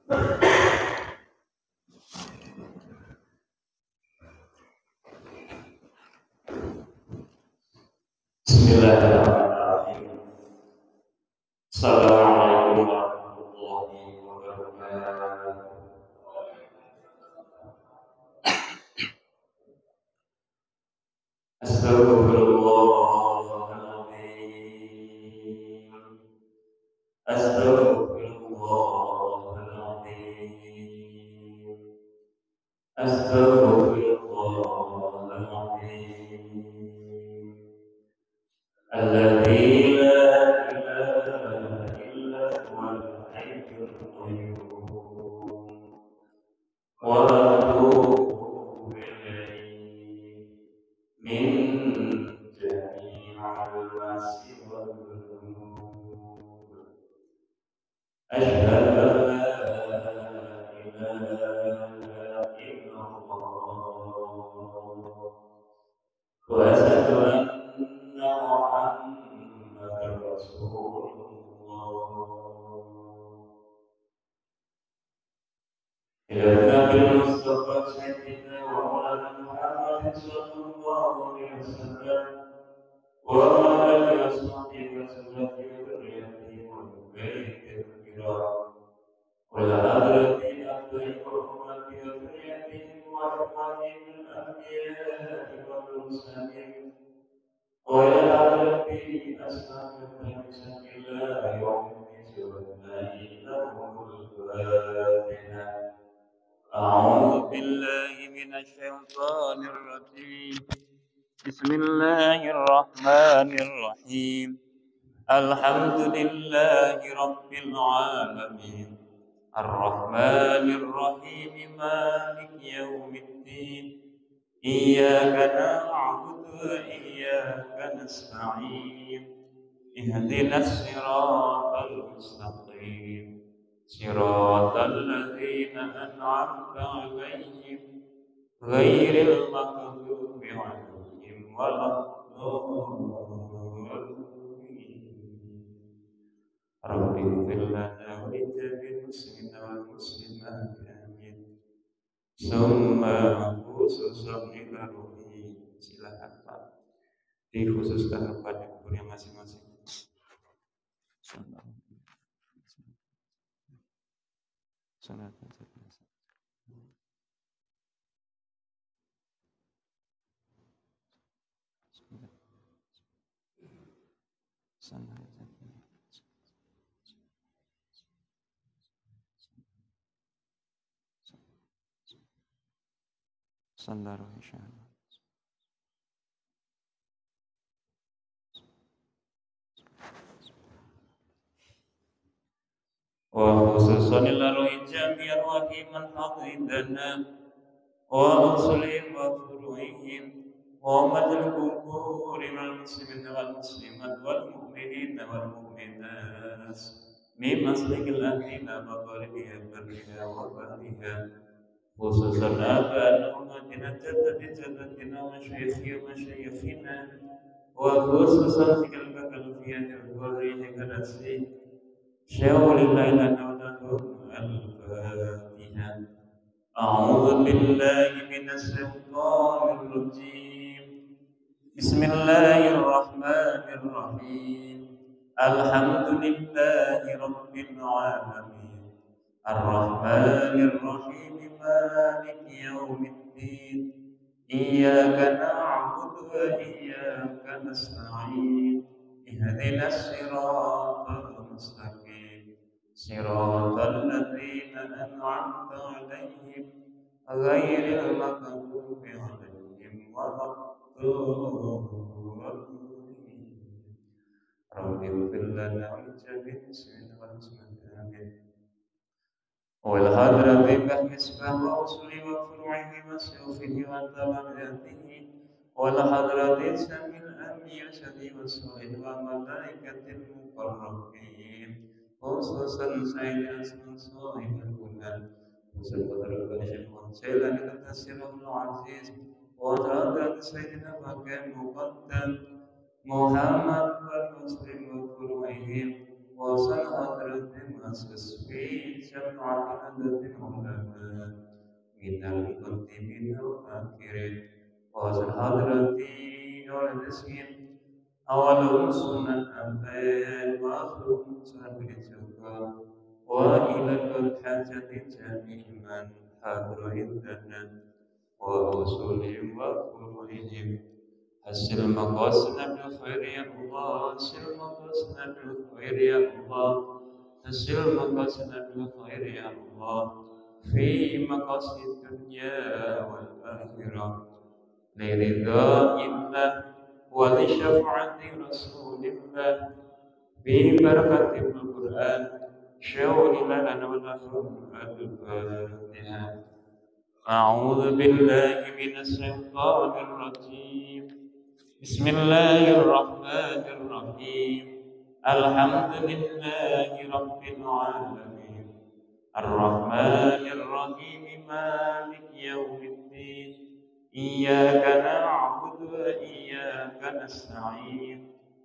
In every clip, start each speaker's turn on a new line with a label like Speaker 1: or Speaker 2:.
Speaker 1: Bismillahirrahmanirrahim. Assalamualaikum warahmatullahi wabarakatuh. Astagfirullahaladzim. Astagfirullahaladzim. Astagfirullahaladzim. Alladzi la ilaha illa huwal hayyul qayyum. Wa atubu ilaihi min jami'il masi wal dhunub. Asyhadu an la ilaha illallah wa asyhadu anna Muhammadar Rasulullah. إلى النبي المصطفى سيدنا ومولانا محمد صلى الله عليه وسلم وعلى آله وصحبه وسلم وذريته وبيته الكرام والحضرة أفضل الحرمات وذريتهم وأحوالهم الأنبياء والمرسلين وإلى حضرة أصحاب الخمسة الله والنبي والنبي لهم الفاتحة. أعوذ بالله من الشيطان الرجيم. بسم الله الرحمن الرحيم. الحمد لله رب العالمين الرحمن الرحيم مالك يوم الدين إياك نعبد وإياك نستعين اهدنا الصراط المستقيم صراط الذين أنعمت عليهم غير المغضوب عليهم ولا الضالين. رب اغفر لنا ولجميع المسلمين والمسلمات آمين. ثم khususan ila ruhi, silakan Pak dikhususkan kepada kuburnya masing-masing. Sandaro insyaallah. وخصوصا للروح جميع وهيما حقيدنا ورسلهم وفروعهم وأمة الكفور من المسلمين والمسلمات والمؤمنين والمؤمنات من مشرق الأرض إلى مغربها برها وبحرها خصوصا آباء أمتنا جدتنا ومشايخي ومشايخنا وخصوصا تلك الكلفية الفريق كالأسفل شاول الليل نولهم الفاتحة. أعوذ بالله من الشيطان الرجيم. بسم الله الرحمن الرحيم. الحمد لله رب العالمين الرحمن الرحيم مالك يوم الدين إياك نعبد وإياك نستعين اهدنا الصراط المستقيم صراط الذين أنعمت عليهم غير المغضوب عليهم ولا الضالين. رب اغفر لنا ولجميع المسلمين والمسلمات آمين. والحضرة بمسبح وأصله وفروعه وسيوفه وتبريته والحضرة سمي الأنبياء والصالح وملائكة المقربين خصوصا سيدنا صاحب الهدى وسلطة ربنا شيخ سيدنا التسير العزيز وحضرة سيدنا مكان مقدم محمد والمسلم وفروعهم وصل حضرة مؤسس في جمع عدد العلماء من المقدمين والآخرين وصل حضرة والتسكين أولهم سنة أنبياء وآخرهم سابق الزكاة وإلى الحاجة جميع من حضر عندنا ورسلهم وفروعهم حسن مقاصدنا بالخير يا الله حسن مقاصدنا بالخير يا الله حسن مقاصدنا بالخير يا الله في مقاصد الدنيا والآخرة لرضا الله ولشفاعة رسول الله ببركة القرآن شاور لنا ولهم الفاتحة أعوذ بالله من الشيطان الرجيم بسم الله الرحمن الرحيم الحمد لله رب العالمين الرحمن الرحيم مالك يوم الدين إياك نعبد وإياك نستعين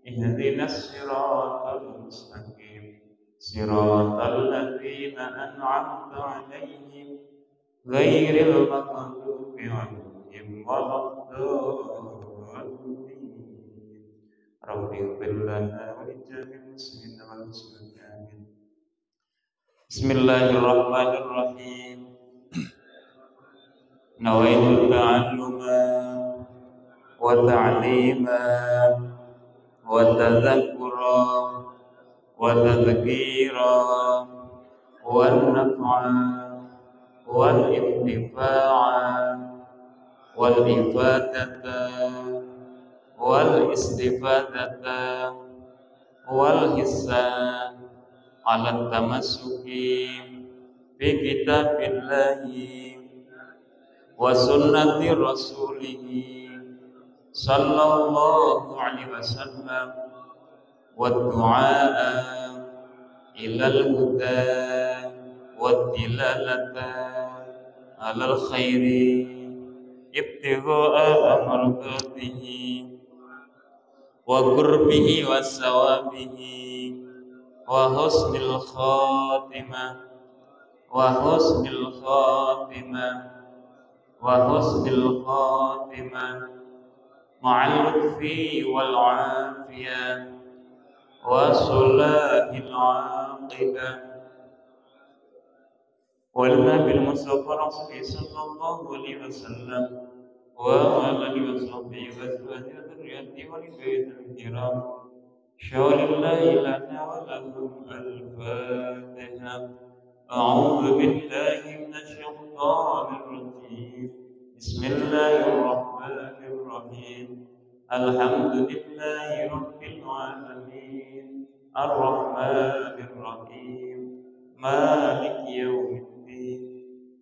Speaker 1: اهدنا الصراط المستقيم صراط الذين أنعمت عليهم غير المغضوب عليهم ولا الضالين رب اغفر لنا ولجميع المسلمين والمسلمات آمين بسم الله الرحمن الرحيم نويت التعلم وتعليما وتذكرا وتذكيرا والنفعا والانتفاع والإفادة والاستفادة والحسان على التمسك بكتاب الله وسنة رسوله صلى الله عليه وسلم والدعاء إلى الهدى والدلالة على الخير ابتغاء مرضاته وقربه وثوابه وحسن الخاتمة وحسن الخاتمة وحسن الخاتمة مع اللطف والعافية وصلاح العاقبة والنبي المصطفى رسول صلى الله عليه وسلم وعلى آله وصحبه وأزواجه وذريته ولبيت الكرام شاور الله لنا ولهم الفاتحة أعوذ بالله من الشيطان الرجيم بسم الله الرحمن الرحيم الحمد لله رب العالمين الرحمن الرحيم مالك يوم الدين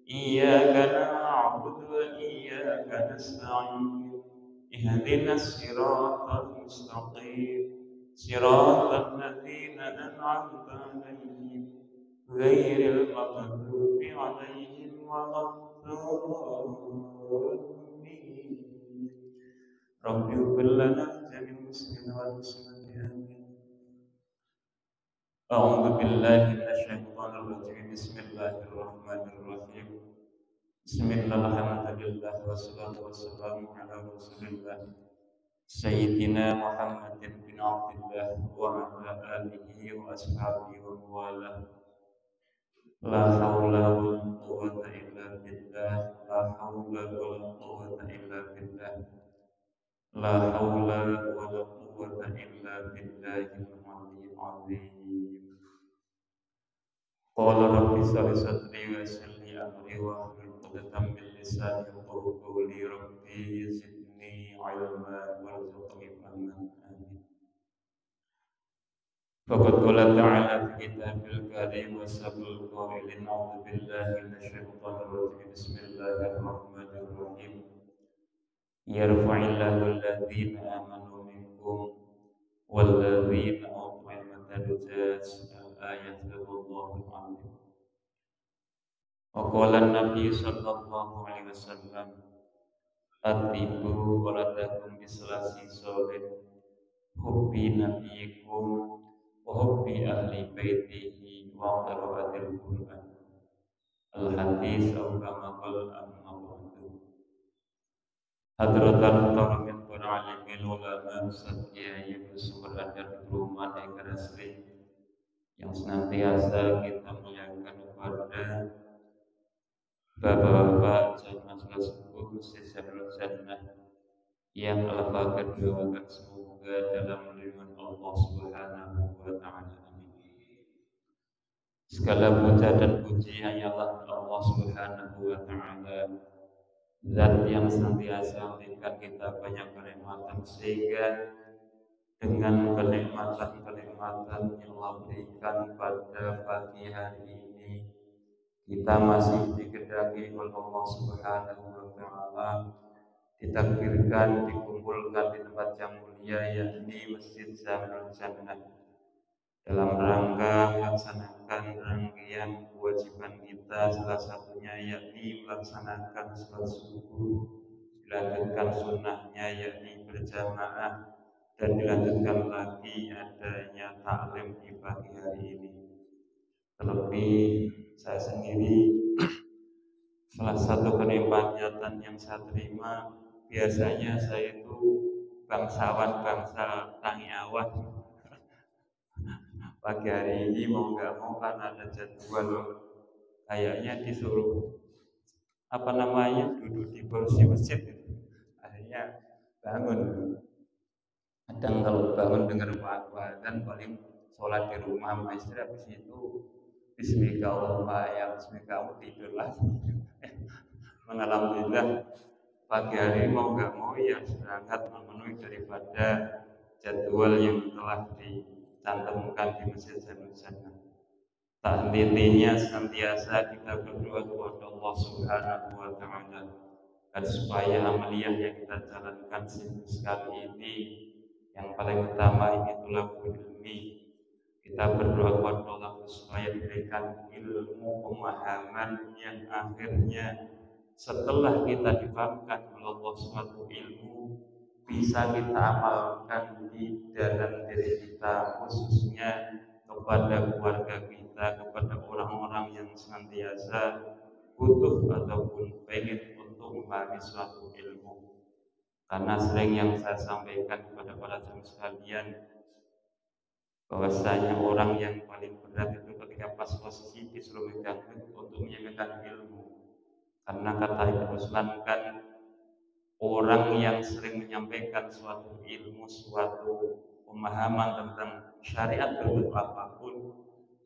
Speaker 1: إياك نعبد وإياك نستعين اهدنا الصراط المستقيم صراط الذين أنعمت عليهم غير المغضوب عليهم ولا الضالين رب اغفر لنا جميع المسلمين والمسلمات آمين أعوذ بالله من الشيطان الرجيم بسم الله الرحمن الرحيم بسم الله الحمد لله والصلاة والسلام على رسول الله سيدنا محمد بن عبد الله وعلى آله وأصحابه وموالاه لا حول ولا قوة إلا بالله لا حول ولا قوة إلا بالله لا حول ولا قوة إلا بالله العلي العظيم قال رب اشرح لي صدري ويسر لي أمري واحلل عقدة من لساني يفقهوا قولي ربي زدني علما وارزقني فهما آمين فقد قال تعالى في كتابه الكريم وسبل القائلين أعوذ بالله من الشيطان الرجيم بسم الله الرحمن الرحيم يرفع الله الذين آمنوا منكم والذين أوتوا العلم درجات الآية والله العظيم وقال النبي صلى الله عليه وسلم أطيبوا ولدكم بثلاث صالح حب نبيكم wa hubbi ahli baitihi wa qiraatil Qur'an. Al-hadis atau kama qala al-mawdu. Hadratan taramin para alimin ulama Satya Yunus Sumberada Rumah Dekarasri yang senantiasa kita muliakan kepada bapak-bapak jamaah sepuh Sisarul Jannah yang Allah berdoakan semoga dalam lindungan Allah Subhanahu wa Ta'ala. Segala puja dan puji hanyalah Allah Subhanahu wa Ta'ala, Zat yang senantiasa memberikan kita banyak kenikmatan, sehingga dengan kenikmatan-kenikmatan yang Allah berikan pada pagi hari ini, kita masih dikehendaki oleh Allah Subhanahu wa Ta'ala, ditakdirkan dikumpulkan di tempat yang mulia, yakni Masjid Jamil Jannah, dalam rangka melaksanakan rangkaian kewajiban kita, salah satunya yakni melaksanakan sholat subuh, dilanjutkan sunnahnya yakni berjamaah, dan dilanjutkan lagi adanya taklim di pagi hari ini. Terlebih saya sendiri, salah satu kenikmatan yang saya terima, biasanya saya itu bangsawan bangsa Tangiawan. Pagi hari ini mau nggak mau kan ada jadwal, kayaknya disuruh duduk di kursi masjid, akhirnya bangun. Kadang kalau bangun dengar azan paling sholat di rumah sama istri, habis itu bismillahirrahmanirrahim, bismillah tidur lagi. Alhamdulillah pagi hari mau nggak mau ya berangkat memenuhi daripada jadwal yang telah dicantumkan di Masjid Jamil Jannah. Tak henti-hentinya senantiasa kita berdoa kepada Allah Subhanahu wa Ta'ala agar supaya amaliyah yang kita jalankan sekali ini, yang paling utama ini tolabul ilmi, kita berdoa kepada Allah supaya diberikan ilmu pemahaman yang akhirnya setelah kita difahamkan oleh Allah suatu ilmu bisa kita amalkan di dalam diri kita, khususnya kepada keluarga kita, kepada orang-orang yang senantiasa butuh ataupun pengen untuk memahami suatu ilmu. Karena sering yang saya sampaikan kepada para jemaah sekalian, bahwasanya orang yang paling berat itu ketika pas posisi disuruh megang untuk menyampaikan ilmu. Karena kata Ibnu Ruslan kan, orang yang sering menyampaikan suatu ilmu, suatu pemahaman tentang syariat bentuk apapun,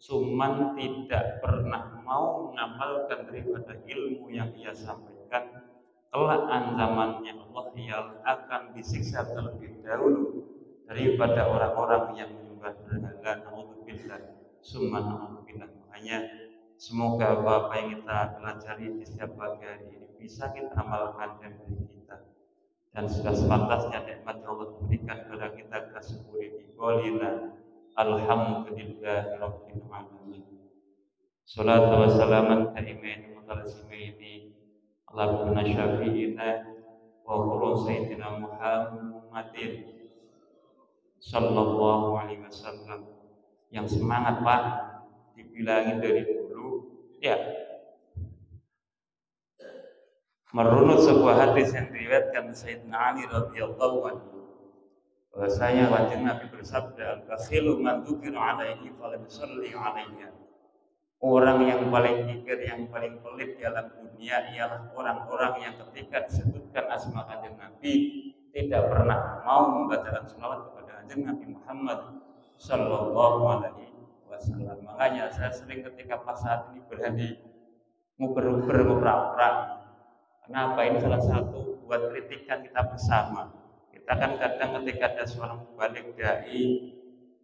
Speaker 1: cuman tidak pernah mau mengamalkan daripada ilmu yang ia sampaikan, kelak ancamannya Allah ia akan disiksa terlebih dahulu daripada orang-orang yang menyembah berhala. Naudzubillah, summa naudzubillah. Makanya semoga apa yang kita pelajari di setiap pagi hari ini bisa kita amalkan dalam diri kita, dan sudah sepantasnya nikmat yang Allah berikan kepada kita kita syukuri biqaulina alhamdulillahi rabbil alamin. Salatu wassalaman kaimain mutalazimaini ala rabbina syafi'ina wa qurun sayyidina Muhammadin sallallahu alaihi wasallam. Yang semangat Pak, dibilangin dari dulu ya. Merunut sebuah hadis yang diriwayatkan Sayyidina Ali radhiyallahu anhu, bahwasanya Kanjeng Nabi bersabda, al-bakhilu man dzukira alaihi falam yusalli alaihi. Orang yang paling kikir, yang paling pelit dalam dunia ialah orang-orang yang ketika disebutkan asma Kanjeng Nabi tidak pernah mau membacakan selawat kepada Kanjeng Nabi Muhammad sallallahu alaihi wasallam. Makanya saya sering ketika pas saat ini berani nguber-nguber ngoprak-oprak. Kenapa? Ini salah satu buat kritikan kita bersama. Kita kan kadang ketika ada seorang mubalik dai,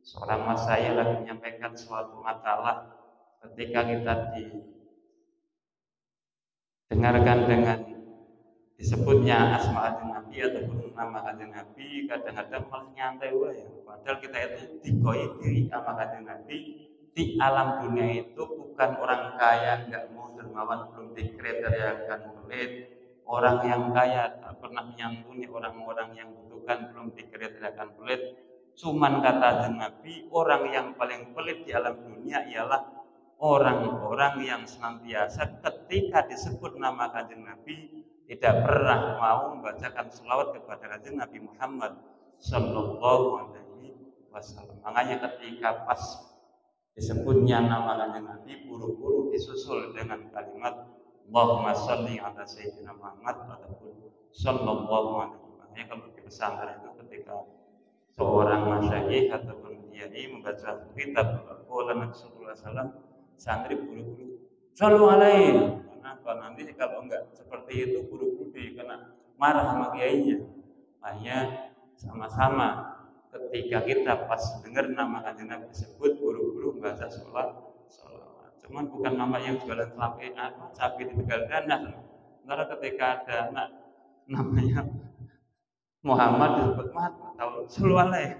Speaker 1: seorang masaya lagi menyampaikan suatu makalah, ketika kita didengarkan dengan disebutnya asma Kanjeng Nabi ataupun nama Kanjeng Nabi, kadang-kadang malah nyantai wae. Padahal kita itu dikoidi sama Kanjeng Nabi di alam dunia itu bukan orang kaya, nggak mau dermawan, belum dikriteriakan pelit. Orang yang kaya tak pernah menyantuni orang-orang yang butuhkan, belum dikriteriakan pelit. Cuman kata Nabi, orang yang paling pelit di alam dunia ialah orang-orang yang senantiasa ketika disebut nama Kanjeng Nabi tidak pernah mau membacakan selawat kepada Kanjeng Nabi Muhammad Sallallahu Alaihi Wasallam. Makanya ketika pas disebutnya nama Kanjeng Nabi, buru-buru disusul dengan kalimat Allahumma sholli ala sayyidina Muhammad ataupun sallallahu alaihi wasallam. Makanya kalau di pesantren itu ketika seorang masyayikh ataupun kiai membaca kitab Al-Qur'an Nabi sallallahu alaihi wasallam, santri buru-buru shollu alaihi. Kenapa? Nanti kalau enggak seperti itu buru-buru dikena marah sama kiainya. Makanya sama-sama ketika kita pas dengar nama Kanjeng Nabi disebut buru-buru membaca sholawat. Cuman bukan nama yang jualan sapi di Tegal Danas. Sementara ketika ada anak namanya Muhammad disebut Mat atau Sulwaleh.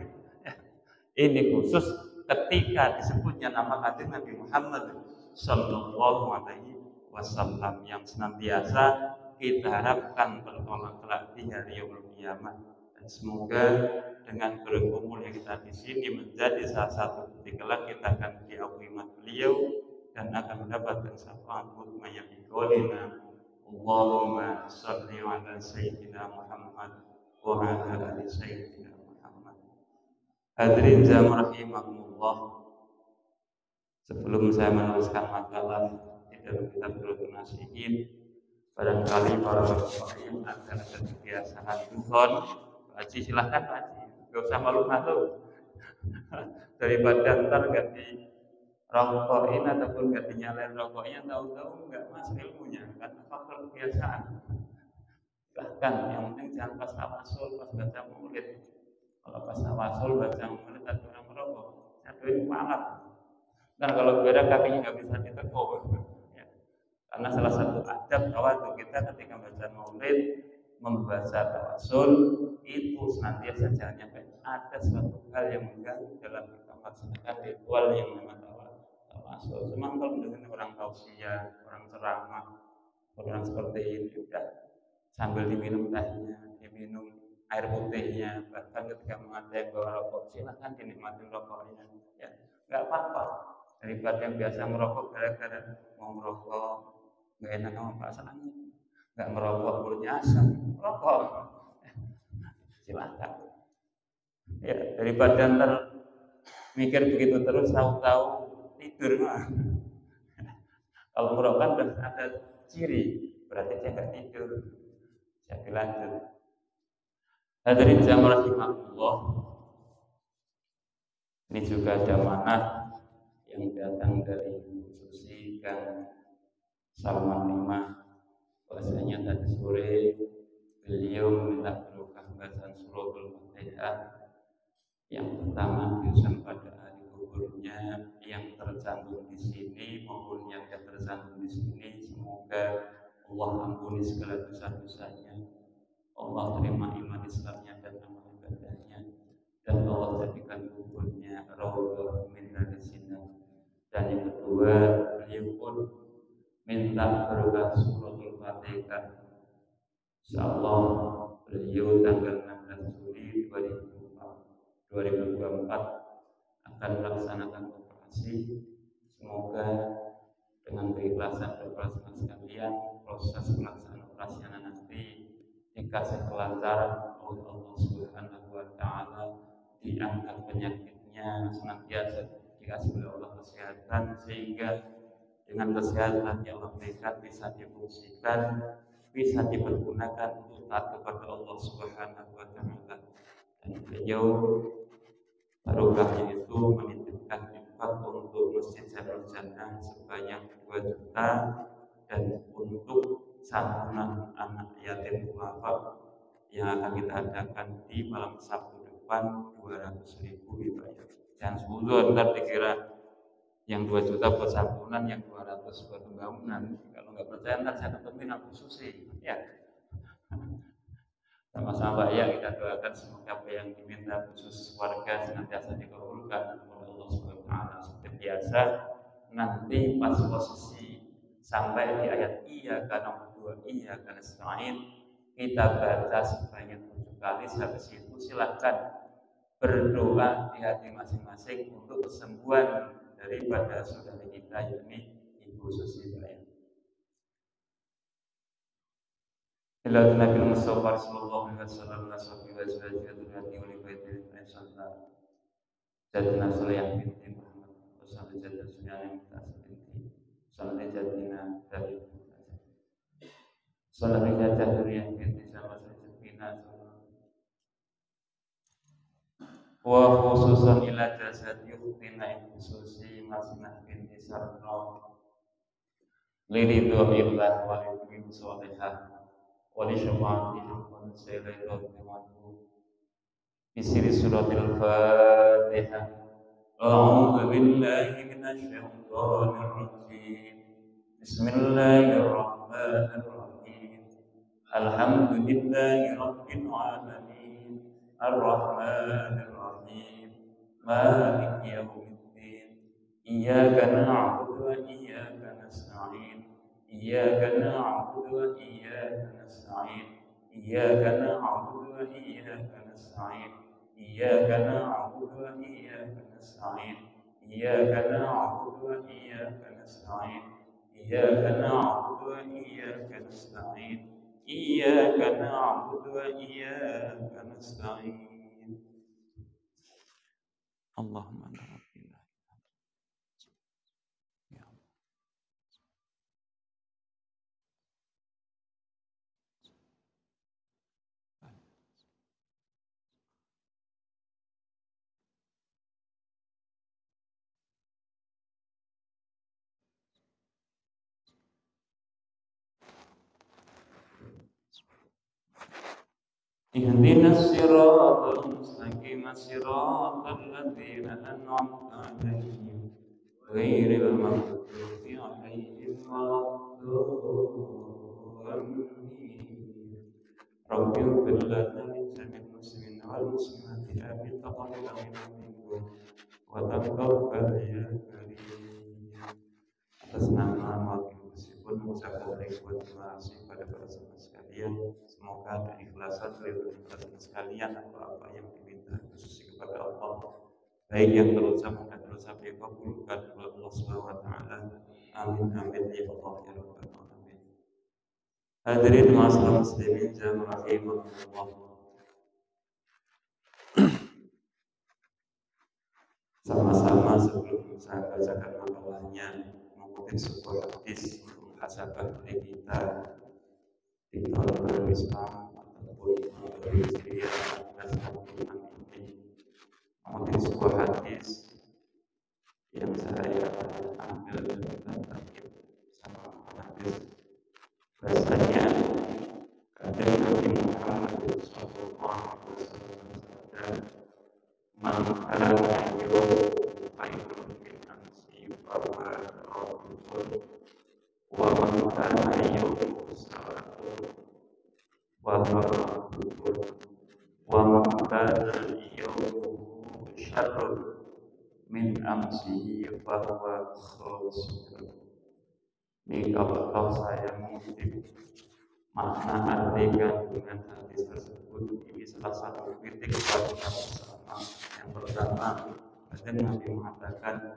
Speaker 1: Ini khusus ketika disebutnya nama Kanjeng Nabi Muhammad Sallallahu Alaihi Wasallam yang senantiasa kita harapkan bertolak kelak di hari yaumul kiamat. Dan semoga dengan berkumpul kita di sini menjadi salah satu bukti kelak kita akan diakui beliau dan akan mendapatkan syafaat hikmah yang diqolina. Allahumma sholli ala sayyidina Muhammad wa ala ali sayyidina Muhammad. Hadirin jamaah rahimakumullah. Sebelum saya meneruskan makalah di dalam kitab Bulughun Nasihin, barangkali para muslimin akan ada kebiasaan duhon. Pak Haji silahkan Pak Haji, gak usah malu-malu. Daripada ntar gak di rokokin ataupun gak dinyalain rokoknya, tahu-tahu nggak masuk ilmunya karena faktor kebiasaan. Bahkan yang penting jangan pas tawasul, pas baca maulid. Kalau pas tawasul baca maulid ada orang merokok, jatuhin palak. Dan kalau beda kakinya nggak bisa ditekuk. Ya. Karena salah satu adab tawadhu kita ketika baca maulid, membaca tawasul itu senantiasa jangan sampai ada suatu hal yang mengganggu dalam kita melaksanakan ritual yang namanya tawasul. Cuma kalau dengan orang tausiah, orang ceramah, orang seperti ini sudah sambil diminum tehnya, diminum air putihnya, bahkan ketika ada yang bawa rokok silahkan dinikmatin rokoknya, ya nggak apa-apa. Daripada yang biasa merokok gara-gara mau merokok nggak enak sama pasangannya, nggak merokok mulutnya asam, merokok silahkan. Ya daripada ntar mikir begitu terus tahu-tahu tidur mah. Kalau merokok kan ada ciri berarti dia nggak tidur. Jadi lanjut. Hadirin jamaah rahimakumullah. Ini juga ada amanah yang datang dari Ibu Susi dan Salman Lima. Bahasanya tadi sore beliau meminta berkah bacaan suratul Fatihah yang pertama diusahakan pada hari kuburnya yang tercantum di sini maupun yang tidak tercantum di sini. Semoga Allah ampuni segala dosa-dosanya, Allah terima iman Islamnya dan amal ibadahnya, dan Allah jadikan kuburnya raudhah min riyadhis jannah. Dan yang kedua, beliau pun minta berkah suratul Fatihah. Insyaallah beliau tanggal 16 Juli 2024 akan melaksanakan operasi. Semoga dengan keikhlasan dan sekalian proses pelaksanaan operasi nanti dikasih kelancaran oleh Allah Subhanahu wa taala, diangkat penyakitnya, senantiasa dikasih oleh Allah kesehatan, sehingga dengan kesehatan yang Allah berikan bisa difungsikan, bisa dipergunakan untuk taat kepada Allah Subhanahu wa taala. Dan beliau barokahnya itu menitipkan infak untuk Masjid Darul Jannah sebanyak 2 juta dan untuk santunan anak yatim duafa yang akan kita adakan di malam Sabtu depan 200.000 dibayar. Jangan sebelum ntar dikira yang 2 juta buat santunan, yang 200 buat pembangunan. Kalau nggak percaya ntar saya ketemuin Ibu Susi. Ya. Sama-sama Pak ya, kita doakan semoga apa yang diminta khusus warga senantiasa dikabulkan oleh Allah Subhanahu wa taala. Seperti biasa, nanti pas posisi sampai di ayat iyyaka na'budu wa iyyaka nasta'in, kita baca sebanyak 7 kali. Habis itu silakan berdoa di hati masing-masing untuk kesembuhan daripada saudara kita, yakni Ibu Susi Bayan. Ila Nabi Mustafa sallallahu alaihi wasallam nasabi wa azwajihi wa li baiti sallallahu jadna Sulayyah binti Muhammad wa sallallahu jadna Sunnah binti sallallahu jadina dari sallallahu jadna binti sallallahu jadina wa khususan ila jasad yukhtina khususi Masnah binti Sarno liridhillah wa liqim salihah wa li syafa'atihim wa sayyidil imanku bisiri suratil Fatihah. A'udzu billahi minasy syaithanir rajim. Bismillahirrahmanirrahim. Alhamdulillahi rabbil alamin. Ar-rahmanir rahim. Maliki yaumiddin. Iyyaka na'budu wa iyyaka nasta'in. Iyyaka na'budu wa iyyaka nasta'in. Iyyaka na'budu wa iyyaka nasta'in. Iyyaka na'budu wa iyyaka nasta'in. Iyyaka na'budu wa iyyaka nasta'in. Iyyaka na'budu wa iyyaka nasta'in. Iyyaka na'budu wa iyyaka nasta'in. Allahumma rabbillah. Ya Allah. Ihdinas siratal mustaqim siratal ladzina an'amta 'alaihim ghairil maghdubi 'alaihim waladdallin. Rabbil ighfir lana wa jami'il muslimina wal muslimati amin taqabbal minkum wa taqabbal ya karim. Atas nama wakil meskipun mengucapkan terima kasih pada para sahabat sekalian, semoga ada ikhlasan dari kita sekalian apa yang diminta khusus kepada Allah, baik yang terucap maupun terucap dikabulkan oleh Allah Subhanahu wa taala. Amin amin ya Allah ya rabbal alamin. Hadirin ma'asyiral muslimin jamaah rahimakumullah. Sama-sama sebelum saya bacakan makalahnya mengutip sebuah hadis untuk muhasabah diri kita di dalam Islam ataupun dari Syria mengutip sebuah hadis yang saya ambil dari kitab sama hadis bahasanya ada Nabi Muhammad sallallahu alaihi wasallam man kana yu'minu min amsi fa wa man kana yu'minu wa man kana yu'minu syarrun min amsi fa huwa khusrun. Ini kalau saya mengutip makna arti kandungan hadis tersebut, ini salah satu kritik kepada kita bersama. Yang pertama, Nabi mengatakan,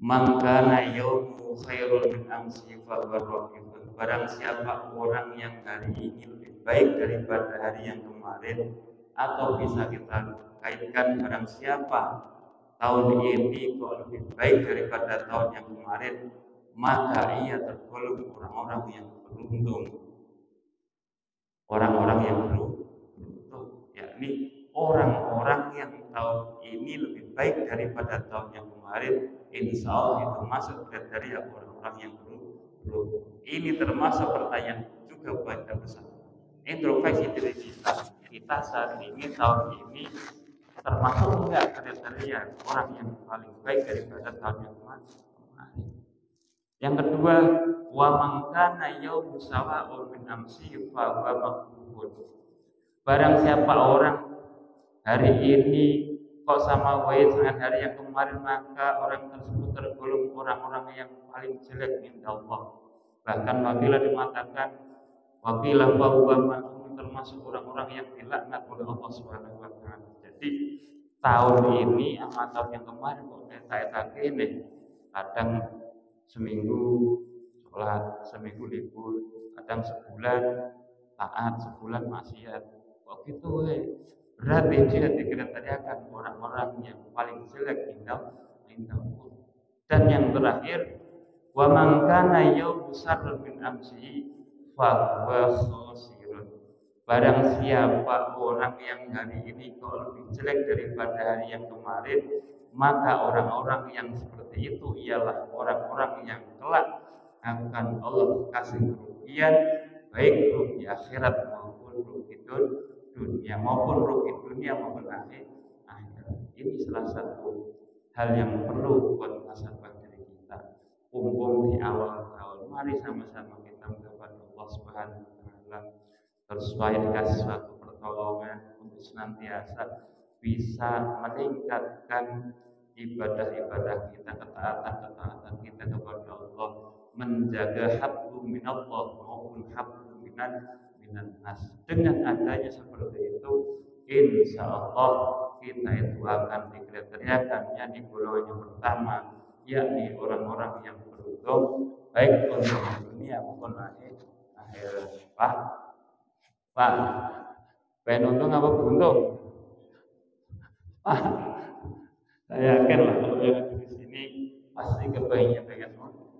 Speaker 1: man kana yaumu khairun min amsi fa huwa rahim. Barang siapa orang yang hari ini lebih baik daripada hari yang kemarin, atau bisa kita kaitkan barang siapa tahun ini kok lebih baik daripada tahun yang kemarin, maka ia tergolong orang-orang yang beruntung. Orang-orang yang beruntung, yakni orang-orang yang tahun ini lebih baik daripada tahun yang kemarin, insya Allah itu masuk dari orang-orang yang beruntung. Ini termasuk pertanyaan juga buat kita bersama. Introspeksi diri kita saat ini tahun ini termasuk enggak kriteria orang yang paling baik daripada tahun yang kemarin. Yang kedua, wa man kana yaumu sawa'un min amsi fa huwa maqbul. Barang siapa orang hari ini kok sama wae dengan hari yang kemarin, maka orang tersebut tergolong orang-orang yang paling jelek inda Allah. Bahkan wakilah dimatakan wakilah bahwa termasuk orang-orang yang dilaknat oleh Allah Subhanahu wa taala. Jadi tahun ini sama tahun yang kemarin kok kayak ini kadang seminggu sholat, seminggu libur, kadang sebulan taat, sebulan maksiat. Kok gitu berarti dia dikriteriakan orang-orang yang paling jelek indah. Dan yang terakhir, wa man kana yawmu syarrun min amsi fa huwa khasirun. Barang siapa orang yang hari ini kok lebih jelek daripada hari yang kemarin, maka orang-orang yang seperti itu ialah orang-orang yang kelak akan Allah kasih kerugian, baik rugi akhirat maupun rugi dunia maupun akhirat. Ini salah satu hal yang perlu buat nasabah diri kita. Mumpung di awal tahun, mari sama-sama kita mendapat Allah Subhanahu wa taala supaya dikasih suatu pertolongan untuk senantiasa bisa meningkatkan ibadah-ibadah kita, ketaatan kita kepada Allah, menjaga hablum minallah maupun hablum minan nas. Dengan adanya seperti itu, insya Allah kita itu akan dikriteriakan di golongan yang pertama, yakni orang-orang yang beruntung baik untuk dunia maupun akhirat. Pak, pengen untung apa beruntung? Pak, saya yakin lah kalau yang ada di sini pasti kebayangnya pengen untung.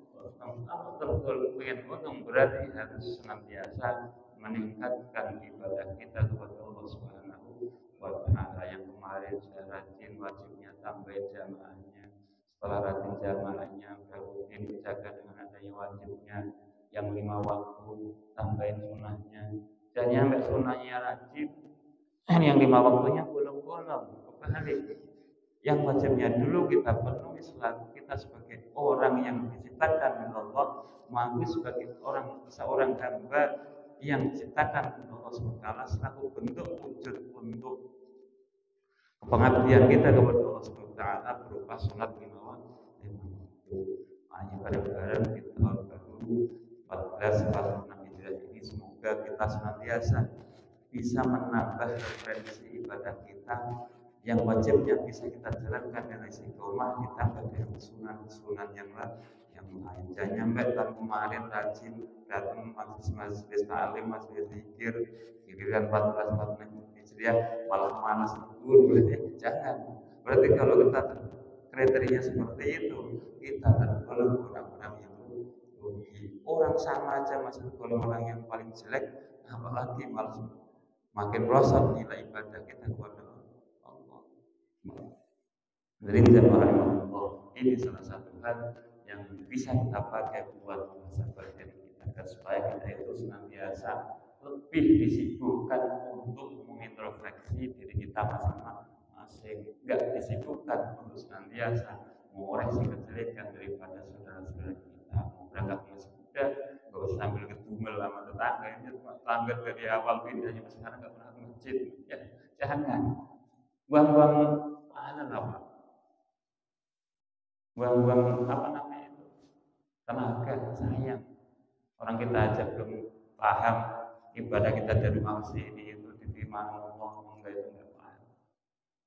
Speaker 1: Kalau terus pengen untung berarti harus senantiasa meningkatkan ibadah kita kepada Allah Subhanahu wa taala. Yang kemarin saya rajin wajibnya tambah jamaahnya, setelah rajin jamaahnya rutin dijaga dengan adanya wajibnya yang 5 waktu, tambahin sunnahnya. Dan nyampe sunnahnya rajin, yang 5 waktunya bolong-bolong, kebalik. Yang wajibnya dulu kita penuhi selaku kita sebagai orang yang diciptakan oleh Allah, maka sebagai seorang hamba yang diciptakan oleh Allah SWT selaku bentuk wujud untuk pengabdian kita kepada Allah SWT berupa sholat 5 waktu. Hanya bareng-bareng di tahun baru 1446 Hijriah ini, semoga kita senantiasa bisa menambah referensi ibadah kita yang wajibnya bisa kita jalankan dengan istiqomah, ditambah dengan sunan-sunan yang lain. Jangan nyampe tahun kemarin rajin datang majelis ta'lim, majelis zikir, giliran 1446 Hijriah malah panas libur. Jangan. Berarti kalau kita kriteria seperti itu, kita tergolong orang-orang yang rugi. Orang sama aja masih tergolong orang yang paling jelek, apalagi malah makin merosot nilai ibadah kita kepada Allah. Jadi Allah, ini salah satu hal yang bisa kita pakai buat sahabat diri kita, dan supaya kita itu senantiasa lebih disibukkan untuk mengintrospeksi diri kita masing-masing, enggak disibukkan untuk senantiasa mengoreksi kejelekan daripada saudara-saudara kita. Mau berangkat masjid udah, nggak usah sambil ngedumel sama tetangga, ini tetangga dari awal pindahnya sekarang nggak pernah ke masjid. Ya, jangan buang-buang pahala apa? Buang-buang apa namanya itu? Tenaga, sayang. Orang kita aja belum paham ibadah kita dari masjid ini itu diterima Allah, enggak itu enggak paham.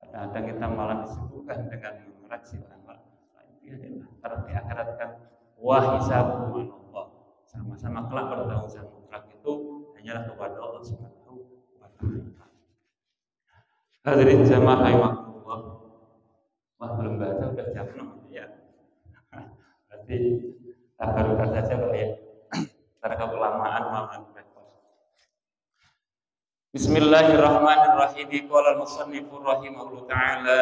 Speaker 1: Kadang-kadang kita malah disibukkan dengan mengoreksi orang lain. Karena di akhirat kan wahisabu Allah, sama-sama kelak bertanggung jawab mutlak itu hanyalah kepada Allah Subhanahu wa taala. Hadirin jamaah rahimakumullah. Wah, belum baca udah jam 6 ya. Berarti tabarukan saja Pak ya. Karena kelamaan malah repot. Bismillahirrahmanirrahim. Qala al-musannif rahimahullah taala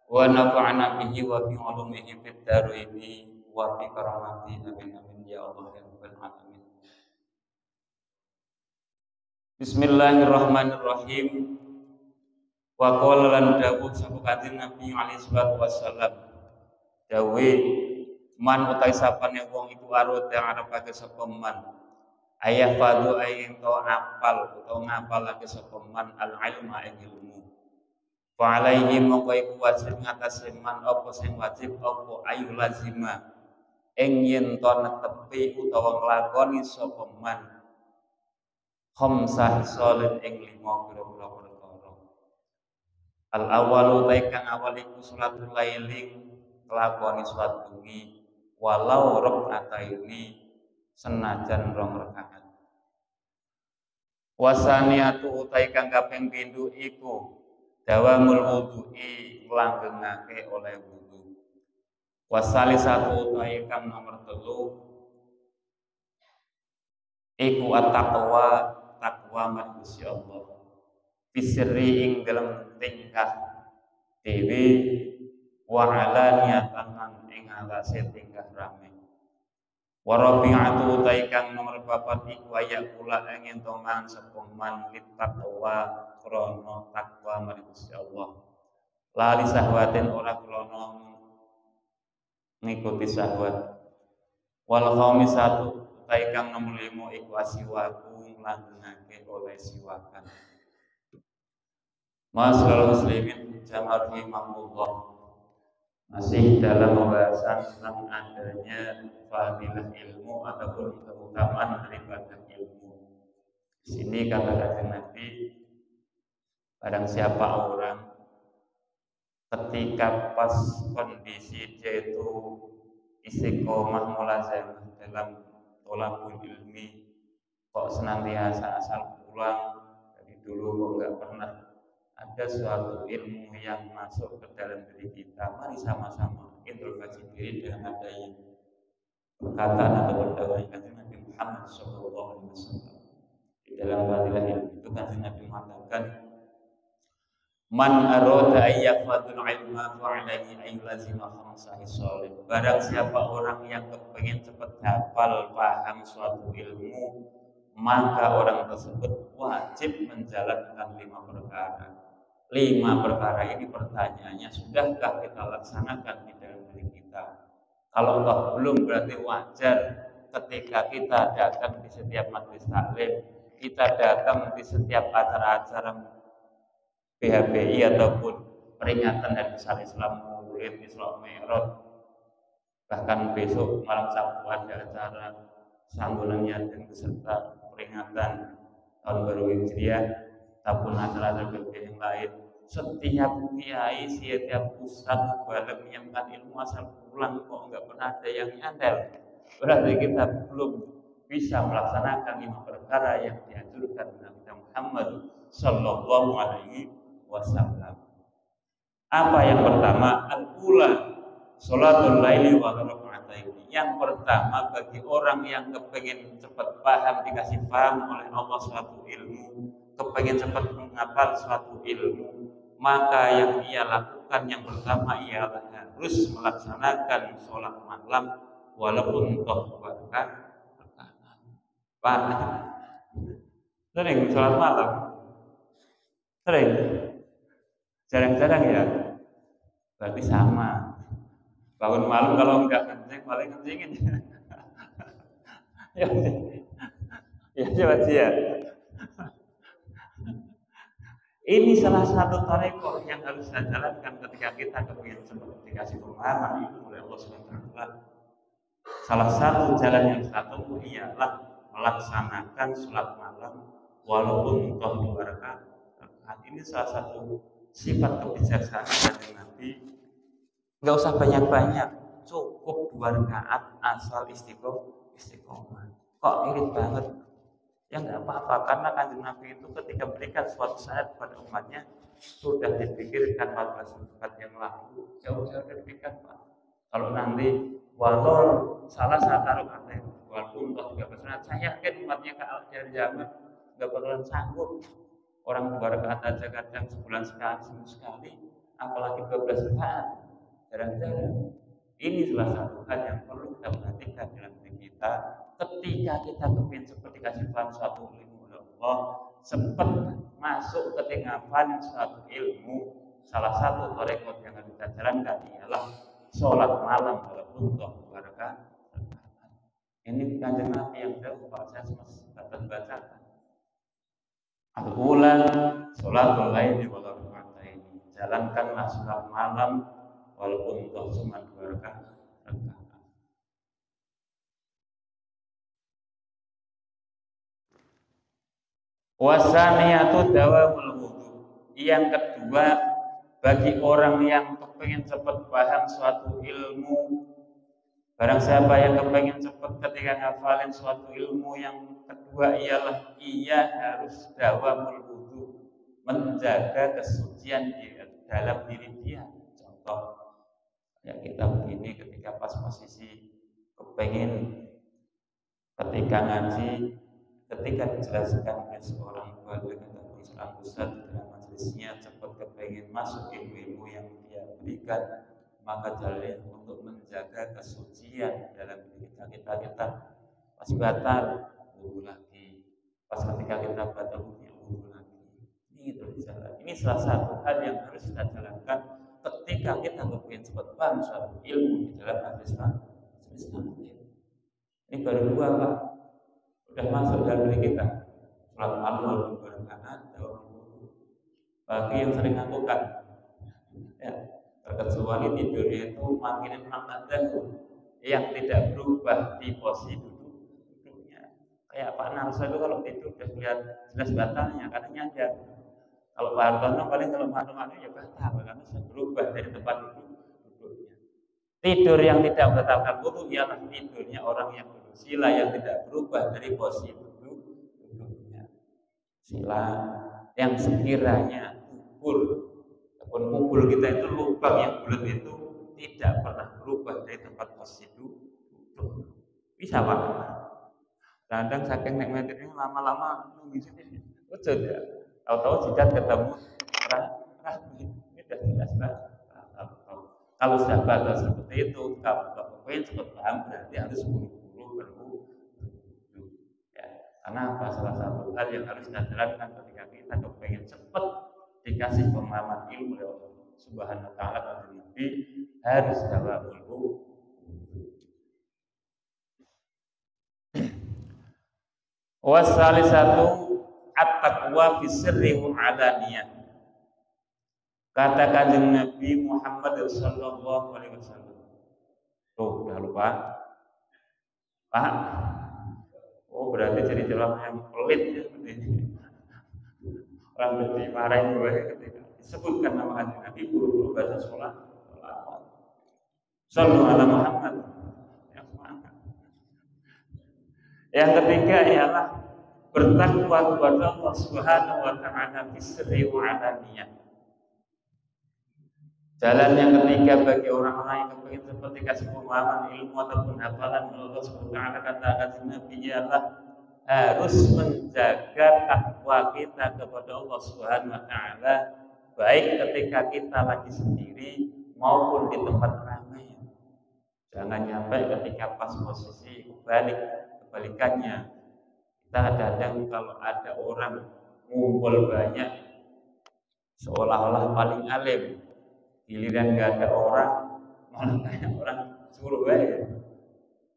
Speaker 1: wa nafa'ana bihi wa bi 'ulumihi fid dharaini wa bi karamati amin amin ya Allah ya rabbal alamin. Bismillahirrahmanirrahim. Wa qala lan dawuh sapa kanjeng Nabi alaihi salatu wassalam, dawe man utai sapane wong iku arut yang arepake sapa man ayah fadu ayin to apal utawa ngapalake sapa man al ilma ing ilmu. Fa alaihi mongko iku wajib ngatasi man apa sing wajib apa ayu lazima ing yen to netepi utawa nglakoni sapa man khamsah salat ing 5 pira-pira perkara. Al awalu taikang awal iku salatul laili kelakoni salat bengi walau rakaataini senajan rong rakaat. Wasaniatu utai kang kaping pindho iku dawamul wudu'i nglanggengake oleh wudu. Wasalisatu utai kang nomor 3 iku at-taqwa takwa Gusti Allah. Bisri ing dalam tingkah dewi wa alaniyatan lan ing alase tingkah rame. Wa rabi'atu utai kang nomor 4 iku ayak kula ing entongan sepung man taqwa krana takwa Gusti Allah. Lali sahwatin ora krana ngikuti syahwat. Wal khamisatu utai kang nomor 5 iku asiwaku nglanggengake oleh siwakan. Masyaallah muslimin jamaah rahimahullah. Masih dalam pembahasan tentang adanya fadilah ilmu ataupun keutamaan daripada ilmu. Di sini kata Kanjeng Nabi, barang siapa orang ketika pas kondisi dia itu istiqomah mulazamah dalam thalabul ilmi, kok senantiasa asal pulang dari dulu kok nggak pernah ada suatu ilmu yang masuk ke dalam diri kita. Mari sama-sama introspeksi diri dengan adanya perkataan atau perdakwaan Kanjeng Nabi Muhammad SAW. Di dalam fadilah ilmu itu Kanjeng Nabi mengatakan, man arada ayyafadul ilma fa'alaihi ayyulazima khamsa hisalih. Barang siapa orang yang kepingin cepat hafal paham suatu ilmu, maka orang tersebut wajib menjalankan 5 perkara. 5 perkara ini pertanyaannya, sudahkah kita laksanakan di dalam diri kita? Kalau toh belum, berarti wajar ketika kita datang di setiap majelis taklim, kita datang di setiap acara-acara PHBI ataupun peringatan Hari Besar Islam Maulid Isra Mi'raj. Bahkan besok malam Sabtu ada acara sanggulan yatim beserta peringatan tahun baru Hijriah ataupun acara-acara PHBI yang lain. Setiap kiai, setiap ustadz balik menyampaikan ilmu asal pulang kok nggak pernah ada yang nyandel. Berarti kita belum bisa melaksanakan 5 perkara yang dianjurkan Nabi Muhammad Sallallahu Alaihi Wasallam. Apa yang pertama? Al-ula sholatul laili wa raka'ataini. Yang pertama, bagi orang yang kepingin cepat paham, dikasih paham oleh Allah suatu ilmu, kepingin cepat menghafal suatu ilmu, maka yang ia lakukan yang pertama ialah harus melaksanakan sholat malam walaupun toh rakaat. Pak, sering sholat malam? Sering? Jarang-jarang ya? Berarti sama. Bangun malam kalau enggak kencing, paling kencingin. Ya coba ya. Ini salah satu tarekoh yang harus saya jalankan ketika kita kepingin cepat dikasih pemahaman itu oleh Allah SWT. Salah satu jalan yang kita tempuh ialah melaksanakan sholat malam walaupun toh 2 rakaat. Ini salah satu sifat kebijaksanaan dari Nabi. Nggak usah banyak-banyak, cukup 2 rakaat asal istiqomah. Kok irit banget? Ya nggak apa-apa, karena Kanjeng Nabi itu ketika berikan suatu syarat kepada umatnya sudah dipikirkan 14 abad yang lalu, jauh-jauh dipikirkan Pak. Kalau nanti walau salah satu rakaat, walaupun toh 13 rakaat, saya yakin umatnya dari zaman nggak bakalan sanggup. Orang 2 rakaat aja kadang sebulan sekali, seminggu sekali, apalagi 12 rakaat, jarang-jarang. Ini salah satu hal yang perlu kita perhatikan dalam diri kita. Ketika kita kepingin seperti kasih paham suatu ilmu Allah, sempat masuk ketika paham suatu ilmu, salah satu tarekat yang harus kita jalankan ialah sholat malam walaupun toh 2 rakaat. Ini Kanjeng Nabi yang jauh, kalau saya sempat bacakan. Al-ula sholatul laili wa raka'ataini. Jalankanlah sholat malam walaupun toh cuma 2 rakaat. Wasaniyatu dawamul wudu. Yang kedua bagi orang yang kepengen cepat paham suatu ilmu, barang siapa yang kepengen cepat ketika ngafalin suatu ilmu, yang kedua ialah ia harus dawamul wudu, menjaga kesucian di dalam diri dia. Contoh, ya kita begini ketika pas posisi kepengen ketika ngaji, ketika dijelaskan oleh seorang baligh atau seorang ustaz dalam majelisnya, cepat kepengen masuk ilmu yang dia berikan, maka jalan untuk menjaga kesucian dalam diri kita pas batal wudu lagi, pas ketika kita batal wudu lagi. Ini jalan. Ini salah satu hal yang harus kita jalankan ketika kita kepengen cepat paham suatu ilmu di dalam majelis taklim. Ini baru dua, Pak. Sudah masuk dalam diri kita. Sholat malam berbarengan, bagi yang sering ngantukan, ya, terkecuali tidurnya itu makin yang tidak berubah di posisi duduknya. Kayak Pak Narso itu kalau tidur udah lihat jelas batalnya karena nyadar. Kalau Pak Hartono paling kalau malu-malu ya batal karena sudah berubah dari tempat duduknya. Tidur yang tidak membatalkan wudu ialah tidurnya orang yang bersila, yang tidak berubah dari posisi duduknya. Sila yang sekiranya kubur kita itu, lubang yang bulat itu tidak pernah berubah dari tempat posisi duduk. Bisa Pak? Kadang saking nikmatnya lama-lama nunggu sini, wujud ya. Tahu-tahu jidat ketemu ini sudah jelas Pak. Kalau sudah batal seperti itu, kalau pengen cepat paham berarti harus buru-buru ya. Karena apa? Salah satu hal yang harus kita jalankan ketika kita kepengen cepat dikasih pemahaman ilmu oleh Allah Subhanahu wa taala dan Nabi, harus dawamul wudu. Wasalisatu at-taqwa fi sirri wa alaniyah. Kata Kanjeng Nabi Muhammad sallallahu alaihi wasallam. Tuh, udah lupa? Pak. Oh, berarti jadi orang yang pelit ya seperti ini. Orang lebih marahin gue ketika disebutkan nama Kanjeng Nabi, buru-buru baca sholat. Sallu ala Muhammad. Yang ketiga ialah bertakwa kepada Allah Subhanahu wa taala fi sirri wa alaniyah. Jalan yang ketiga bagi orang-orang yang kepingin seperti kasih pemahaman ilmu ataupun hafalan Allah Subhanahu wa taala, kata Nabi ialah harus menjaga takwa kita kepada Allah Subhanahu wa taala, baik ketika kita lagi sendiri maupun di tempat ramai. Jangan sampai ketika pas posisi kebalikannya. Kita kadang kalau ada orang ngumpul banyak seolah-olah paling alim, giliran nggak ada orang malah kayak orang suruh aja.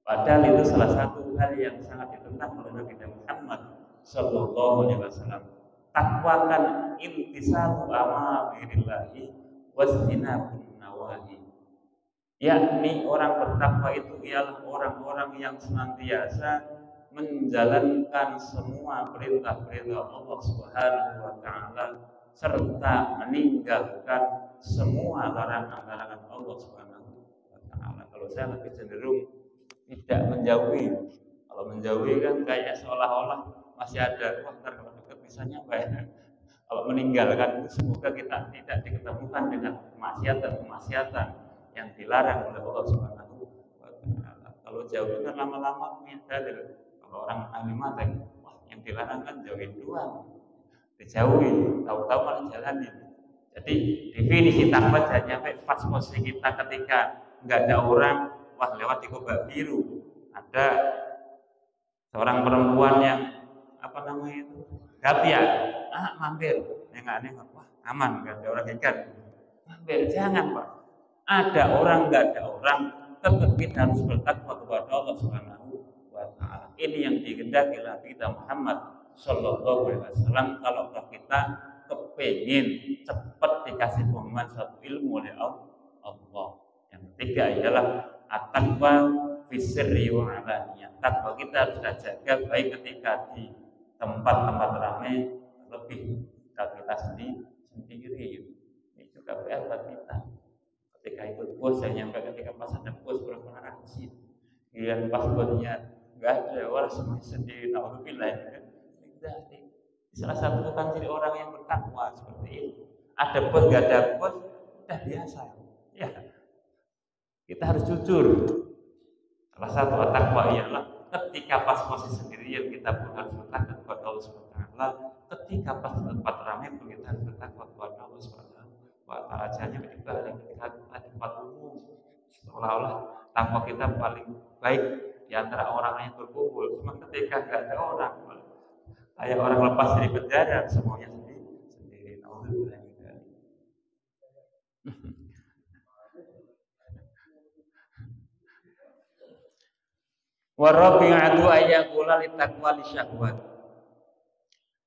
Speaker 1: Padahal itu salah satu hal yang sangat ditentang oleh Nabi Muhammad sallallahu alaihi wasallam. Takwa kan intisalu amrillahi wastinabun nawahi. Yakni orang bertakwa itu ialah orang-orang yang senantiasa menjalankan semua perintah-perintah Allah Subhanahu wa taala serta meninggalkan semua larangan-larangan Allah Subhanahu wa taala. Kalau saya lebih cenderung tidak menjauhi. Kalau menjauhi kan kayak seolah-olah masih ada kalau dekat misalnya banyak. Kalau meninggalkan itu semoga kita tidak diketemukan dengan kemaksiatan yang dilarang oleh Allah Subhanahu wa taala. Kalau jauh kan lama-lama punya dalil. Kalau orang ahli mateng, wah yang dilarang kan jauhin doang. Dijauhi, tahu-tahu malah jalanin. Jadi definisi takwa jangan sampai pas posisi kita ketika nggak ada orang, wah lewat di kobak biru ada seorang perempuan yang apa namanya itu gapia, mampir, yang aneh, wah aman nggak ada orang ikan, mampir, jangan Pak. Ada orang nggak ada orang, tetap kita harus bertakwa kepada Allah Subhanahu wa taala. Ini yang dikehendaki oleh kita Muhammad sallallahu alaihi wasallam. Kalau kita kepengin cepat dikasih pemahaman suatu ilmu oleh Allah. Yang ketiga ialah at-taqwa fi sirri wa alaniyah. Takwa kita harus kita jaga baik ketika di tempat-tempat ramai, lebih ketika kita sendiri. Itu juga PR buat kita. Ketika ikut bos, saya nyampe ketika pas ada bos pernah rajin. Kemudian pas bosnya nggak ada, orang semuanya sendiri. Alhamdulillah ini kan. Salah satu bukan ciri orang yang bertakwa seperti itu. Ada bos, nggak ada bos, udah biasa. Ya, kita harus jujur. Salah satu takwa ialah ketika pas posisi sendirian kita pun harus bertakwa kepada Allah Subhanahu wa taala. Ketika pas tempat ramai pun kita harus bertakwa kepada Allah Subhanahu wa taala. Jangan dibalik ketika kita di tempat umum seolah-olah takwa kita paling baik di antara orang yang berkumpul. Cuma ketika nggak ada orang, kayak orang lepas dari penjara, semuanya sendiri. Alhamdulillah. Warabi'atu ayyakula litaqwa lisyahwat.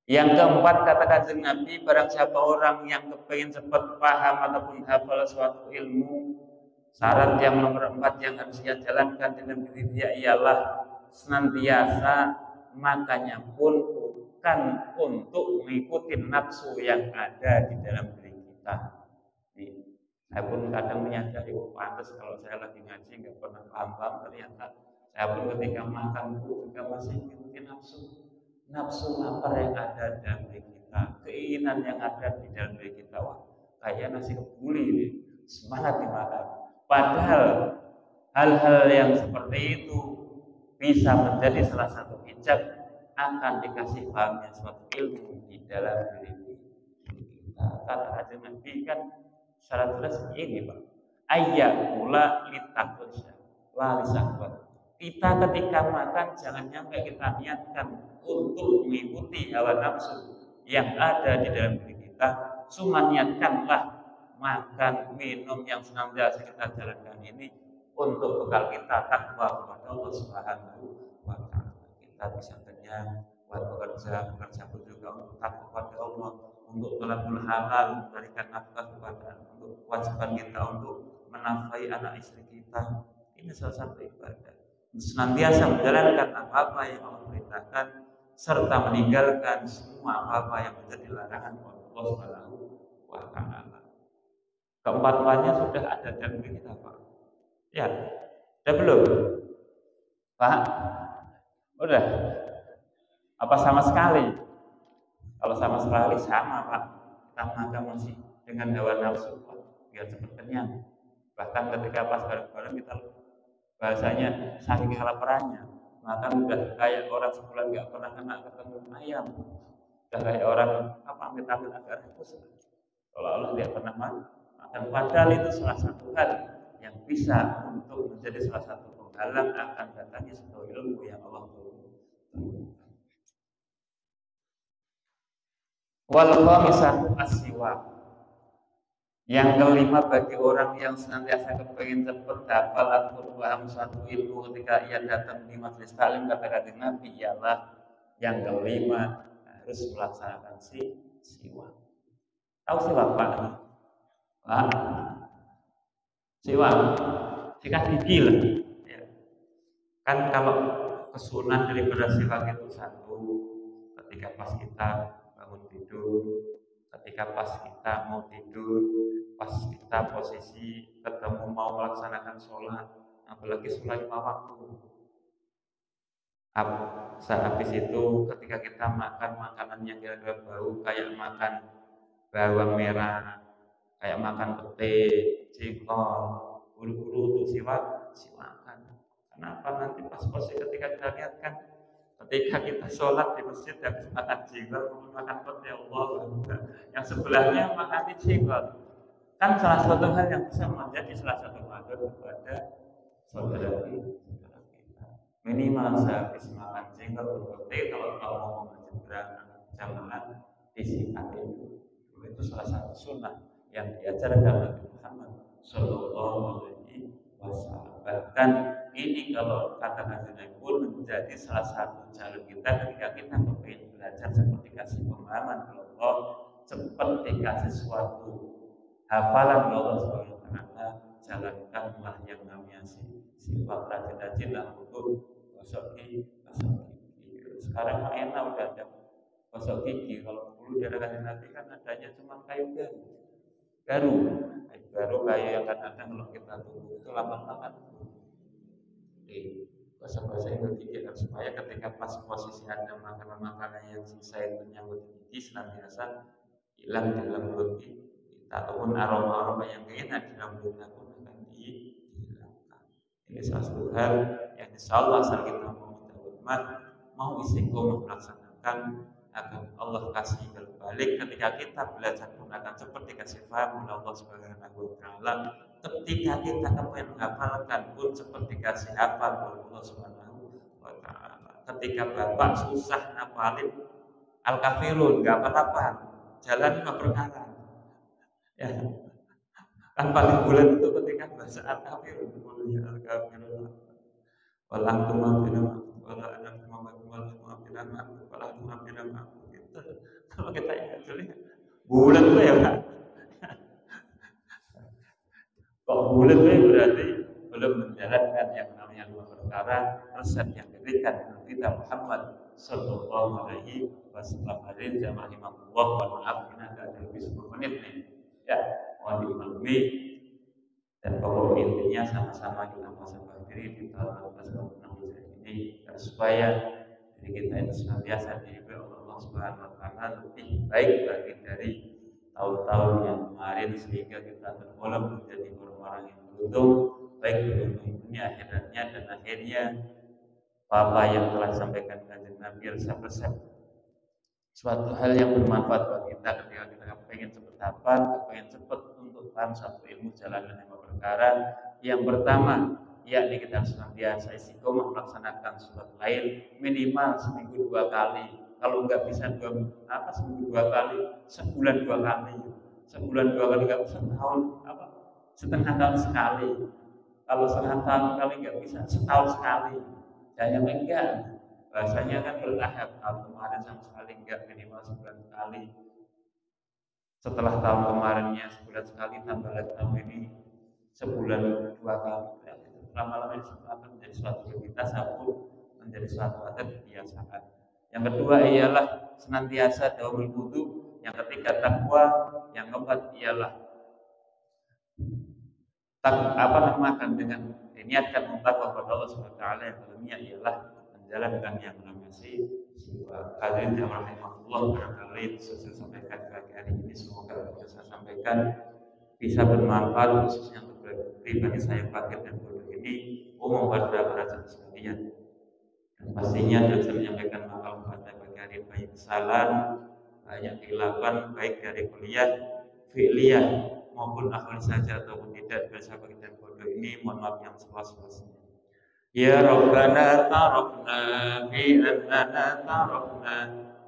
Speaker 1: Yang keempat kata Kanjeng Nabi, barang siapa orang yang kepingin cepat paham ataupun hafal suatu ilmu, syarat yang nomor 4 yang harus dia jalankan dalam diri dia ialah senantiasa makanya pun bukan untuk mengikuti nafsu yang ada di dalam diri kita. Saya pun kadang menyadari, pantas kalau saya lagi ngaji nggak pernah paham, ternyata saya pun ketika makan juga masih mengikuti nafsu lapar yang ada dalam diri kita, keinginan yang ada di dalam diri kita. Wah, kayak nasi kebuli ini, semangat dimakan. Padahal hal-hal yang seperti itu bisa menjadi salah satu hijab akan dikasih pahamnya suatu ilmu di dalam diri kita. Kata Kanjeng Nabi kan secara jelas ini, Pak. Ayyakula litakwa walisahwat. Kita ketika makan jangan nyampe kita niatkan untuk mengikuti hawa nafsu yang ada di dalam diri kita. Cuma niatkanlah makan, minum yang senantiasa kita jalankan ini untuk bekal kita takwa kepada Allah Subhanahu wa taala. Kita bisa kenyang, buat bekerja pun juga untuk takwa kepada Allah, untuk talabul halal, memberikan nafkah kepada, untuk kewajiban kita untuk menafkahi anak istri kita. Ini salah satu ibadah. Senantiasa menjalankan apa-apa yang Allah perintahkan serta meninggalkan semua apa-apa yang menjadi larangan oleh Allah Subhanahu wa taala. Keempat-empatnya sudah ada dalam diri kita, Pak. Ya, sudah belum? Pak? Udah? Apa sama sekali? Kalau sama sekali sama, Pak. Kita makan masih dengan hawa nafsu, Pak, biar cepat kenyang. Bahkan ketika pas bareng-bareng kita bahasanya saking kelaparannya, makan udah kayak orang sebulan nggak pernah kena ketemu ayam, udah kayak orang amit-amit agak repus, seolah-olah dia pernah makan. Padahal itu salah satu hal yang bisa untuk menjadi salah satu penghalang akan datangnya sebuah ilmu yang Allah turunkan. Wal khamisatu as-siwak. Yang kelima, bagi orang yang senantiasa kepingin cepat hafal atau paham suatu ilmu ketika ia datang di majelis taklim, kata Kanjeng Nabi ialah yang kelima harus melaksanakan siwak. Tahu siwak, Pak? Pak? Siwak, sikat gigi lah. Ya. Kan kalau kesunahan daripada siwak itu satu, ketika pas kita bangun tidur, ketika pas kita mau tidur, pas kita posisi ketemu mau melaksanakan sholat, apalagi sholat 5 waktu. Habis itu ketika kita makan makanan yang kira-kira bau, kayak makan bawang merah, kayak makan pete, jengkol, buru-buru untuk siwakan. Kenapa? Nanti pas posisi ketika kita lihatkan, ketika kita sholat di masjid habis makan jengkol, makan pete, Allah, yang sebelahnya makan jengkol. Kan salah satu hal yang bisa menjadi salah satu madur kepada saudara kita. Minimal sehabis makan jengkol berpete, kalau mau mengajar gerakan jamaah disikat itu salah satu sunnah yang diajarkan Nabi Muhammad Sallallahu Alaihi Wasallam. Bahkan ini kalau kata Nabi pun menjadi salah satu jalur kita ketika kita ingin belajar seperti kasih pemahaman kalau Allah cepat dikasih sesuatu hafalan Allah Subhanahu wa taala, jalankanlah yang namanya siwak, rajin-rajinlah untuk gosok gigi. Sekarang mah enak udah ada gosok gigi. Kalau dulu di Kanjeng Nabi kan adanya cuma kayu garu. baru kayak yang kadang-kadang kalau kita tunggu itu lama-lama. Bahasa-bahasa Indonesia supaya ketika pas posisi ada makanan-makanan yang selesai menyangkut gigi senantiasa hilang di dalam mulut kita ataupun aroma-aroma yang enak di dalam mulut pun akan dihilangkan. Ini salah satu hal yang insya Allah saat kita mau berkhidmat, mau istiqomah melaksanakan akan Allah kasih berbalik ketika kita belajar pun akan seperti kasih paham oleh Allah Subhanahu wa taala. Ketika kita kepengen menghafalkan pun seperti kasih hafal oleh Allah Subhanahu wa taala. Ketika Bapak susah ngapalin Al-Kafirun, enggak apa-apa. Jalan 5 perkara. Ya. Kan paling bulan itu ketika bahasa Al-Kafirun, ya Al-Kafirun. Wal antum ma'afina wala antum ma'afina wala antum ma'afina. Kalau kita ingat dulu bulan itu ya Pak. Kok bulan itu berarti belum menjalankan yang namanya 2 perkara resep yang diberikan oleh kita Muhammad sallallahu alaihi wasallam. Hadirin jamaah rahimahullah, mohon maaf ini agak lebih 10 menit nih. Ya, mohon dimaklumi. Dan pokok intinya sama-sama kita muhasabah diri di tahun 1446 ini supaya diri kita itu senantiasa diberi Allah Subhanahu wa taala lebih baik lagi dari tahun-tahun yang kemarin sehingga kita tergolong menjadi orang-orang yang beruntung, baik beruntung dunia akhiratnya dan akhirnya apa yang telah disampaikan Kanjeng Nabi resep-resep suatu hal yang bermanfaat bagi kita ketika kita pengen cepat hafal, pengen cepat untuk paham satu ilmu jalan dan perkara. Yang pertama, yakni kita senantiasa istiqomah melaksanakan sholat lail minimal seminggu 2 kali. Kalau nggak bisa seminggu 2 kali, sebulan 2 kali. Sebulan 2 kali nggak bisa, setengah tahun sekali. Kalau setengah tahun sekali nggak bisa, setahun sekali. Jangan enggak. Bahasanya kan bertahap. Tahun kemarin sama sekali enggak, minimal sebulan sekali. Setelah tahun kemarinnya sebulan sekali, tambah lagi tahun ini sebulan 2 kali. Lama-lama itu akan menjadi suatu rutinitas ataupun menjadi suatu adat kebiasaan. Yang kedua ialah senantiasa daumul wudu. Yang ketiga takwa. Yang keempat ialah dengan diniatkan bertakwa kepada Allah Subhanahu wa taala. Yang kelima ialah menjalankan yang namanya hadirin yang rahimahullah, barangkali saya sampaikan pagi hari ini semoga saya sampaikan bisa bermanfaat khususnya untuk pribadi saya fakir dan bodoh ini umum pada para sekalian. Dan pastinya saya menyampaikan makal pada pagi hari banyak kesalahan, banyak kehilapan baik dari kuliah, fi'liyah maupun akal saja ataupun tidak bersama dan bodoh ini, mohon maaf yang seluas-luasnya. Ya Rabbana tarafna bi annana tarafna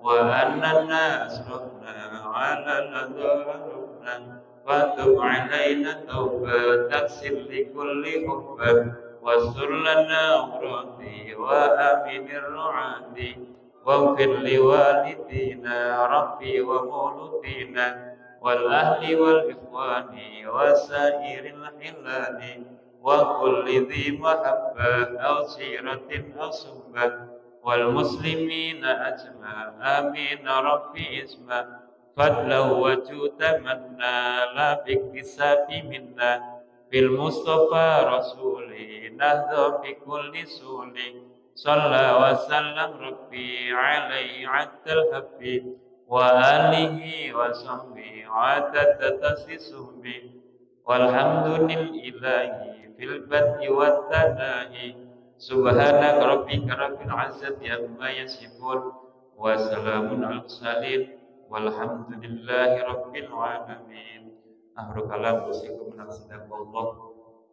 Speaker 1: wa annana asrafna ala ladarafna wa tub alaina tauba taksir li kulli hubbah wasur lana urati wa aminir ru'ati wa fir li walidina rabbi wa maulutina wal ahli wal ikhwani wa sairil hilali wa kulli dhi mahabbah aw siratin aw subbah wal muslimina ajma amin rabbi isma fadlahu wa jutamanna la biktisabi minna bil mustafa rasuli nahda bi kulli suli salla wa sallam rabbi alaihi atal habib wa alihi wa sahbihi adada tasisumbi walhamdulillahi fil bad'i wat tanahi subhanaka rabbika rabbil izzati amma yasifun wa salamun alal mursalin walhamdulillahi rabbil alamin. Akhirul kalam usikum nafsidaqallah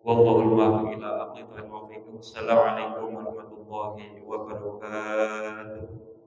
Speaker 1: wallahul muwaffiq ila aqwamit thoriq. Assalamualaikum warahmatullahi wabarakatuh.